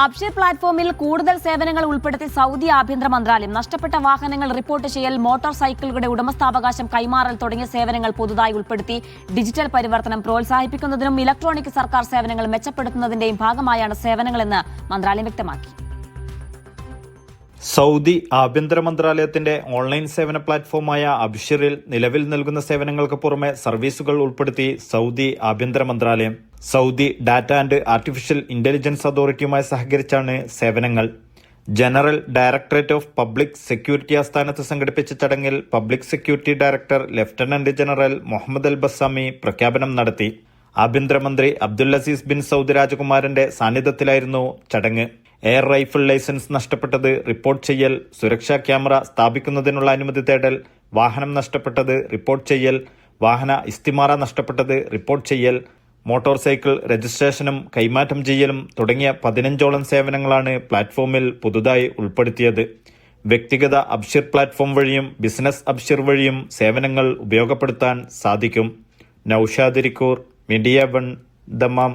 Absher പ്ലാറ്റ്ഫോമിൽ കൂടുതൽ സേവനങ്ങൾ ഉൾപ്പെടുത്തി സൗദി ആഭ്യന്തര മന്ത്രാലയം നഷ്ടപ്പെട്ട വാഹനങ്ങൾ റിപ്പോർട്ട് ചെയ്യൽ, മോട്ടോർ സൈക്കിളുകളുടെ ഉടമസ്ഥാവകാശം കൈമാറൽ തുടങ്ങിയ സേവനങ്ങൾ പുതുതായി ഉൾപ്പെടുത്തി. ഡിജിറ്റൽ പരിവർത്തനം പ്രോത്സാഹിപ്പിക്കുന്നതിനും ഇലക്ട്രോണിക് സർക്കാർ സേവനങ്ങൾ മെച്ചപ്പെടുത്തുന്നതിന്റെയും ഭാഗമായാണ് സേവനങ്ങളെന്ന് മന്ത്രാലയം വ്യക്തമാക്കി. സൗദി ആഭ്യന്തര മന്ത്രാലയത്തിന്റെ ഓൺലൈൻ സേവന പ്ലാറ്റ്ഫോമായ അബ്ഷിറിൽ നിലവിൽ നൽകുന്ന സേവനങ്ങൾക്ക് പുറമെ സർവീസുകൾ ഉൾപ്പെടുത്തി സൗദി ആഭ്യന്തര മന്ത്രാലയം. Saudi data and artificial intelligence അതോറിറ്റിയുമായി സഹകരിച്ചാണ് സേവനങ്ങൾ. General Directorate of Public Security ആസ്ഥാനത്ത് സംഘടിപ്പിച്ച ചടങ്ങിൽ public security director Lieutenant General Muhammad al Bassami പ്രഖ്യാപനം നടത്തി. ആഭ്യന്തരമന്ത്രി അബ്ദുൽ അസീസ് ബിൻ സൗദ് രാജകുമാരന്റെ സാന്നിധ്യത്തിലായിരുന്നു ചടങ്ങ്. എയർ റൈഫിൾ ലൈസൻസ് നഷ്ടപ്പെട്ടത് റിപ്പോർട്ട് ചെയ്യൽ, സുരക്ഷാ ക്യാമറ സ്ഥാപിക്കുന്നതിനുള്ള അനുമതി തേടൽ, വാഹനം നഷ്ടപ്പെട്ടത് റിപ്പോർട്ട് ചെയ്യൽ, വാഹന ഇസ്തിമാറ നഷ്ടപ്പെട്ടത് റിപ്പോർട്ട് ചെയ്യൽ, മോട്ടോർ സൈക്കിൾ രജിസ്ട്രേഷനും കൈമാറ്റം ചെയ്യലും തുടങ്ങിയ 15ഓളം സേവനങ്ങളാണ് പ്ലാറ്റ്ഫോമിൽ പുതുതായി ഉൾപ്പെടുത്തിയത്. വ്യക്തിഗത അബ്ഷിർ പ്ലാറ്റ്ഫോം വഴിയും ബിസിനസ് അബ്ഷിർ വഴിയും സേവനങ്ങൾ ഉപയോഗപ്പെടുത്താൻ സാധിക്കും. Naushad Irikkur, media 1, Dammam.